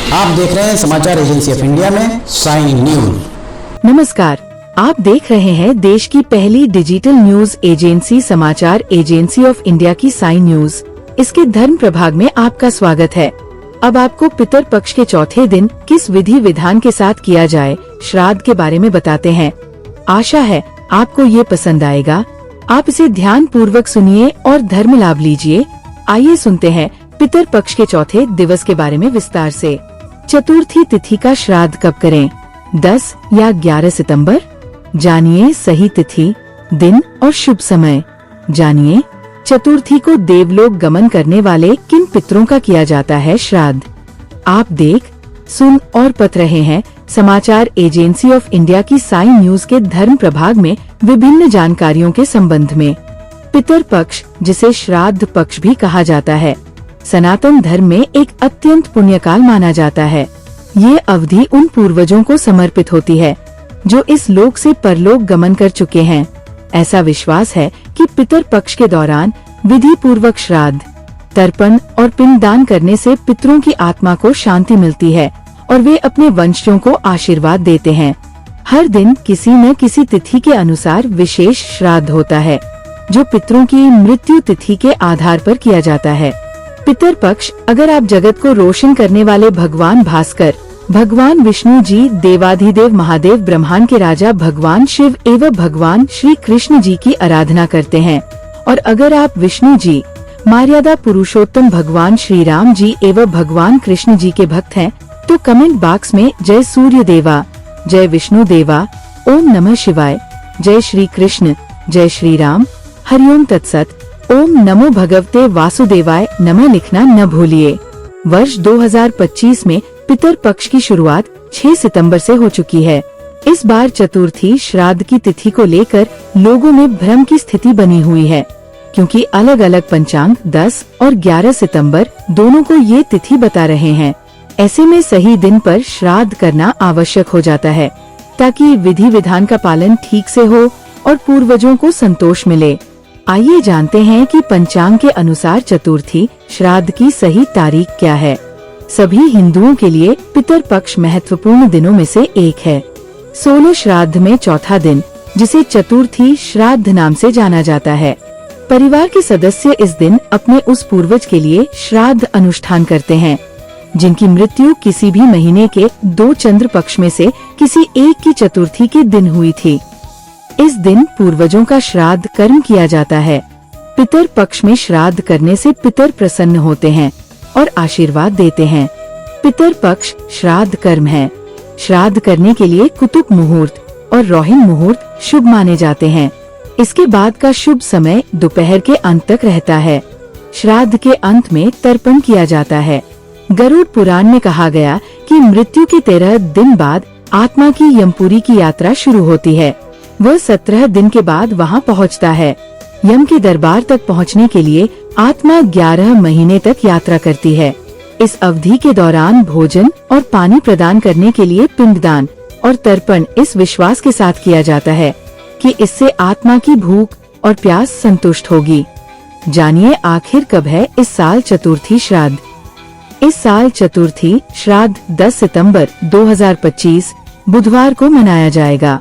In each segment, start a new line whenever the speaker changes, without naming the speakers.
आप देख रहे हैं समाचार एजेंसी ऑफ इंडिया में साइन न्यूज।
नमस्कार, आप देख रहे हैं देश की पहली डिजिटल न्यूज एजेंसी समाचार एजेंसी ऑफ इंडिया की साइन न्यूज। इसके धर्म प्रभाग में आपका स्वागत है। अब आपको पितर पक्ष के चौथे दिन किस विधि विधान के साथ किया जाए श्राद्ध के बारे में बताते हैं। आशा है आपको ये पसंद आएगा। आप इसे ध्यान पूर्वक सुनिए और धर्म लाभ लीजिए। आइए सुनते हैं पितर पक्ष के चौथे दिवस के बारे में विस्तार से। चतुर्थी तिथि का श्राद्ध कब करें? 10 या 11 सितंबर? जानिए सही तिथि, दिन और शुभ समय। जानिए चतुर्थी को देवलोक गमन करने वाले किन पितरों का किया जाता है श्राद्ध। आप देख, सुन और पढ़ रहे हैं समाचार एजेंसी ऑफ इंडिया की साइन न्यूज के धर्म प्रभाग में विभिन्न जानकारियों के संबंध में। पितर पक्ष, जिसे श्राद्ध पक्ष भी कहा जाता है, सनातन धर्म में एक अत्यंत पुण्यकाल माना जाता है। ये अवधि उन पूर्वजों को समर्पित होती है जो इस लोक से परलोक गमन कर चुके हैं। ऐसा विश्वास है कि पितर पक्ष के दौरान विधि पूर्वक श्राद्ध, तर्पण और पिंडदान करने से पितरों की आत्मा को शांति मिलती है और वे अपने वंशजों को आशीर्वाद देते हैं। हर दिन किसी न किसी तिथि के अनुसार विशेष श्राद्ध होता है जो पितरों की मृत्यु तिथि के आधार पर किया जाता है। पितर पक्ष, अगर आप जगत को रोशन करने वाले भगवान भास्कर, भगवान विष्णु जी, देवाधिदेव महादेव, ब्रह्मांड के राजा भगवान शिव एवं भगवान श्री कृष्ण जी की आराधना करते हैं, और अगर आप विष्णु जी, मर्यादा पुरुषोत्तम भगवान श्री राम जी एवं भगवान कृष्ण जी के भक्त हैं, तो कमेंट बॉक्स में जय सूर्य देवा, जय विष्णु देवा, ओम नमः शिवाय, जय श्री कृष्ण, जय श्री राम, हरिओम तत्सत, ओम नमो भगवते वासुदेवाय नमः लिखना न भूलिए। वर्ष 2025 में पितर पक्ष की शुरुआत 6 सितंबर से हो चुकी है। इस बार चतुर्थी श्राद्ध की तिथि को लेकर लोगों में भ्रम की स्थिति बनी हुई है, क्योंकि अलग अलग पंचांग 10 और 11 सितंबर दोनों को ये तिथि बता रहे हैं। ऐसे में सही दिन पर श्राद्ध करना आवश्यक हो जाता है ताकि विधि विधान का पालन ठीक से हो और पूर्वजों को संतोष मिले। आइए जानते हैं कि पंचांग के अनुसार चतुर्थी श्राद्ध की सही तारीख क्या है। सभी हिंदुओं के लिए पितर पक्ष महत्वपूर्ण दिनों में से एक है। 16 श्राद्ध में चौथा दिन, जिसे चतुर्थी श्राद्ध नाम से जाना जाता है। परिवार के सदस्य इस दिन अपने उस पूर्वज के लिए श्राद्ध अनुष्ठान करते हैं जिनकी मृत्यु किसी भी महीने के 2 चंद्र पक्ष में से किसी एक की चतुर्थी के दिन हुई थी। इस दिन पूर्वजों का श्राद्ध कर्म किया जाता है। पितर पक्ष में श्राद्ध करने से पितर प्रसन्न होते हैं और आशीर्वाद देते हैं। पितर पक्ष श्राद्ध कर्म है। श्राद्ध करने के लिए कुतुब मुहूर्त और रोहिणी मुहूर्त शुभ माने जाते हैं। इसके बाद का शुभ समय दोपहर के अंत तक रहता है। श्राद्ध के अंत में तर्पण किया जाता है। गरुड़ पुराण में कहा गया कि मृत्यु के 13 दिन बाद आत्मा की यमपुरी की यात्रा शुरू होती है। वह 17 दिन के बाद वहां पहुंचता है। यम के दरबार तक पहुंचने के लिए आत्मा 11 महीने तक यात्रा करती है। इस अवधि के दौरान भोजन और पानी प्रदान करने के लिए पिंडदान और तर्पण इस विश्वास के साथ किया जाता है कि इससे आत्मा की भूख और प्यास संतुष्ट होगी। जानिए आखिर कब है इस साल चतुर्थी श्राद्ध। इस साल चतुर्थी श्राद्ध 10 सितंबर 2025 बुधवार को मनाया जाएगा।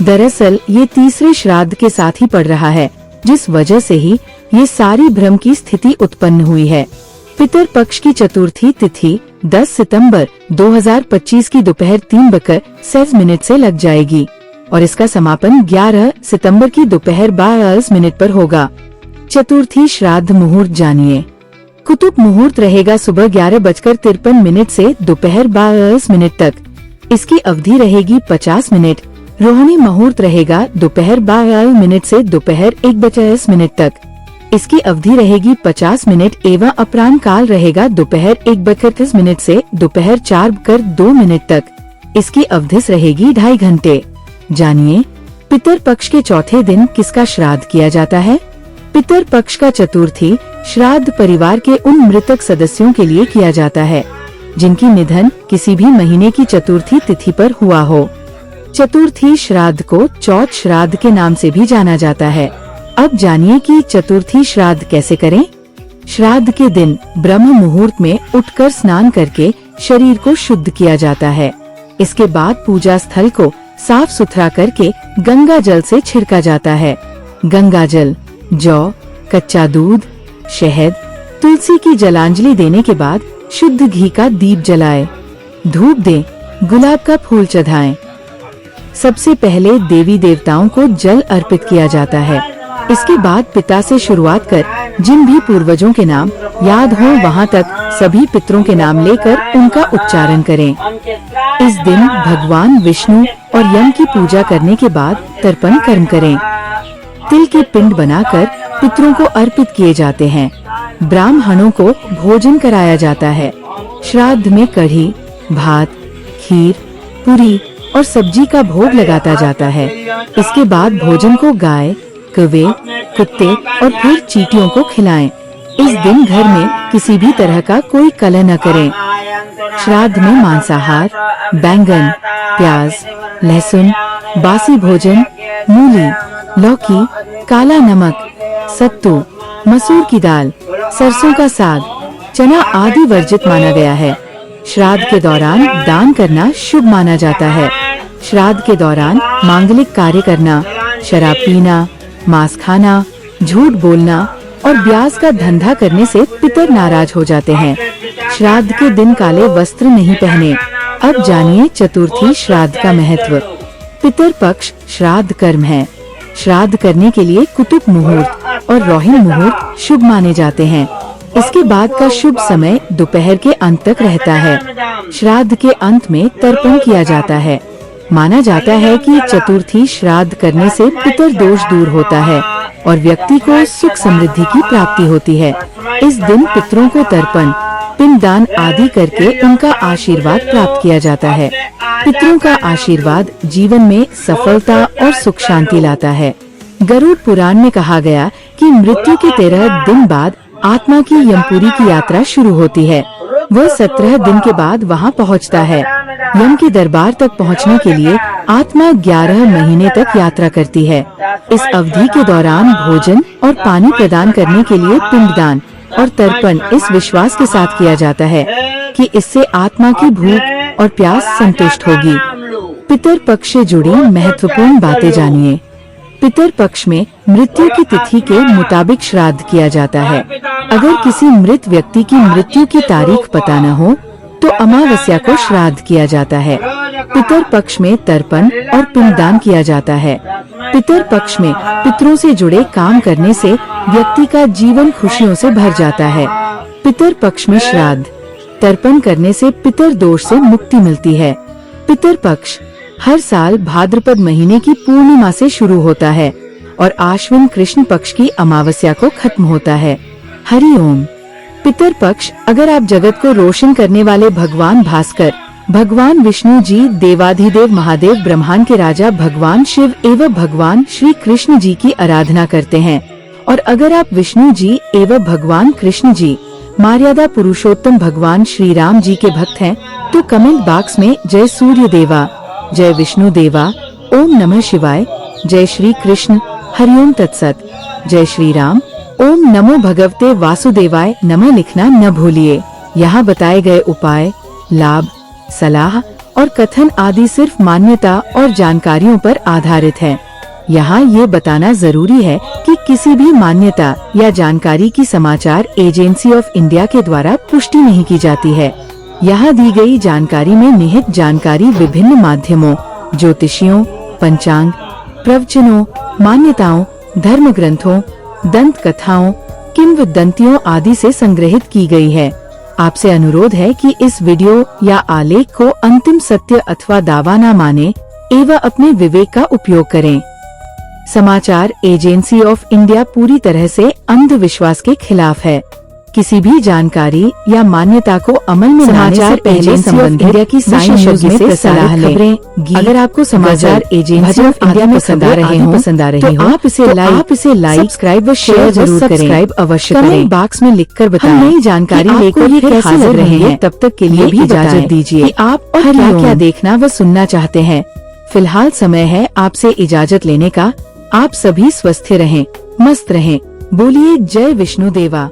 दरअसल ये तीसरे श्राद्ध के साथ ही पड़ रहा है, जिस वजह से ही ये सारी भ्रम की स्थिति उत्पन्न हुई है। पितर पक्ष की चतुर्थी तिथि 10 सितंबर 2025 की दोपहर 3:06 से लग जाएगी और इसका समापन 11 सितंबर की दोपहर 12 पर होगा। चतुर्थी श्राद्ध मुहूर्त जानिए। कुतुब मुहूर्त रहेगा सुबह 11:53 से दोपहर 12 तक। इसकी अवधि रहेगी 50 मिनट। रोहिणी मुहूर्त रहेगा दोपहर 12 से दोपहर 1:50 तक। इसकी अवधि रहेगी 50 मिनट एवं अपराह्न काल रहेगा दोपहर 1:31 से दोपहर 4:02 तक। इसकी अवधि रहेगी 2.5 घंटे। जानिए पितर पक्ष के चौथे दिन किसका श्राद्ध किया जाता है। पितर पक्ष का चतुर्थी श्राद्ध परिवार के उन मृतक सदस्यों के लिए किया जाता है जिनकी निधन किसी भी महीने की चतुर्थी तिथि पर हुआ हो। चतुर्थी श्राद्ध को चौथ श्राद्ध के नाम से भी जाना जाता है। अब जानिए कि चतुर्थी श्राद्ध कैसे करें। श्राद्ध के दिन ब्रह्म मुहूर्त में उठकर स्नान करके शरीर को शुद्ध किया जाता है। इसके बाद पूजा स्थल को साफ सुथरा करके गंगा जल से छिड़का जाता है। गंगा जल, जौ, कच्चा दूध, शहद, तुलसी की जलांजलि देने के बाद शुद्ध घी का दीप जलाए, धूप दें, गुलाब का फूल चढ़ाएं। सबसे पहले देवी देवताओं को जल अर्पित किया जाता है। इसके बाद पिता से शुरुआत कर जिन भी पूर्वजों के नाम याद हो वहां तक सभी पितरों के नाम लेकर उनका उच्चारण करें। इस दिन भगवान विष्णु और यम की पूजा करने के बाद तर्पण कर्म करें। तिल के पिंड बनाकर पितरों को अर्पित किए जाते हैं। ब्राह्मणों को भोजन कराया जाता है। श्राद्ध में कढ़ी, भात, खीर, पूरी और सब्जी का भोग लगाता जाता है। इसके बाद भोजन को गाय, कौवे, कुत्ते और फिर चींटियों को खिलाएं। इस दिन घर में किसी भी तरह का कोई कलह न करें। श्राद्ध में मांसाहार, बैंगन, प्याज, लहसुन, बासी भोजन, मूली, लौकी, काला नमक, सत्तू, मसूर की दाल, सरसों का साग, चना आदि वर्जित माना गया है। श्राद्ध के दौरान दान करना शुभ माना जाता है। श्राद्ध के दौरान मांगलिक कार्य करना, शराब पीना, मांस खाना, झूठ बोलना और ब्याज का धंधा करने से पितर नाराज हो जाते हैं। श्राद्ध के दिन काले वस्त्र नहीं पहने। अब जानिए चतुर्थी श्राद्ध का महत्व। पितर पक्ष श्राद्ध कर्म है। श्राद्ध करने के लिए कुतुब मुहूर्त और रोहिणी मुहूर्त शुभ माने जाते हैं। इसके बाद का शुभ समय दोपहर के अंत तक रहता है। श्राद्ध के अंत में तर्पण किया जाता है। माना जाता है कि चतुर्थी श्राद्ध करने से पितर दोष दूर होता है और व्यक्ति को सुख समृद्धि की प्राप्ति होती है। इस दिन पितरों को तर्पण, पिंडदान आदि करके उनका आशीर्वाद प्राप्त किया जाता है। पितरों का आशीर्वाद जीवन में सफलता और सुख शांति लाता है। गरुड़ पुराण में कहा गया कि मृत्यु के 13 दिन बाद आत्मा की यमपुरी की यात्रा शुरू होती है। वह 17 दिन के बाद वहां पहुंचता है। यम के दरबार तक पहुंचने के लिए आत्मा 11 महीने तक यात्रा करती है। इस अवधि के दौरान भोजन और पानी प्रदान करने के लिए पिंडदान और तर्पण इस विश्वास के साथ किया जाता है कि इससे आत्मा की भूख और प्यास संतुष्ट होगी। पितर पक्ष से जुड़ी महत्वपूर्ण बातें जानिए। पितर पक्ष में मृत्यु की तिथि के मुताबिक श्राद्ध किया जाता है। अगर किसी मृत व्यक्ति की मृत्यु की तारीख पता न हो तो अमावस्या को श्राद्ध किया जाता है। पितर पक्ष में तर्पण और पिंडदान किया जाता है। पितर पक्ष में पितरों से जुड़े काम करने से व्यक्ति का जीवन खुशियों से भर जाता है। पितर पक्ष में श्राद्ध, तर्पण करने से पितर दोष से मुक्ति मिलती है। पितर पक्ष हर साल भाद्रपद महीने की पूर्णिमा से शुरू होता है और आश्विन कृष्ण पक्ष की अमावस्या को खत्म होता है। हरि ओम। पितर पक्ष अगर आप जगत को रोशन करने वाले भगवान भास्कर, भगवान विष्णु जी, देवाधिदेव महादेव, ब्रह्मांड के राजा भगवान शिव एवं भगवान श्री कृष्ण जी की आराधना करते हैं और अगर आप विष्णु जी एवं भगवान कृष्ण जी, मर्यादा पुरुषोत्तम भगवान श्री राम जी के भक्त हैं तो कमेंट बॉक्स में जय सूर्य देवा, जय विष्णु देवा, ओम नमः शिवाय, जय श्री कृष्ण, हरिओम तत्सत, जय श्री राम, ओम नमो भगवते वासुदेवाय नमः लिखना न भूलिए। यहाँ बताए गए उपाय, लाभ, सलाह और कथन आदि सिर्फ मान्यता और जानकारियों पर आधारित है। यहाँ ये बताना जरूरी है कि किसी भी मान्यता या जानकारी की समाचार एजेंसी ऑफ इंडिया के द्वारा पुष्टि नहीं की जाती है। यहाँ दी गई जानकारी में निहित जानकारी विभिन्न माध्यमों, ज्योतिषियों, पंचांग, प्रवचनों, मान्यताओं, धर्म ग्रंथों, दंत कथाओं, किंवदंतियों आदि से संग्रहित की गई है। आपसे अनुरोध है कि इस वीडियो या आलेख को अंतिम सत्य अथवा दावा न माने एवं अपने विवेक का उपयोग करें। समाचार एजेंसी ऑफ इंडिया पूरी तरह से अंधविश्वास के खिलाफ है। किसी भी जानकारी या मान्यता को अमल में लाने से पहले संबंधित इंडिया की विशेषज्ञ से सलाह लें। अगर आपको समाचार एजेंसी ऑफ इंडिया में पसंद आ रहे हो आप इसे लाइक, सब्सक्राइब व शेयर जरूर करें। सब्सक्राइब अवश्य करें। कमेंट बॉक्स में लिखकर बताएं नई जानकारी लेकर ये कैसे लग रहे हैं। तब तक के लिए भी इजाजत दीजिए। आप और क्या देखना व सुनना चाहते हैं। फिलहाल समय है आपसे इजाजत लेने का। आप सभी स्वस्थ रहें, मस्त रहें। बोलिए जय विष्णु देवा।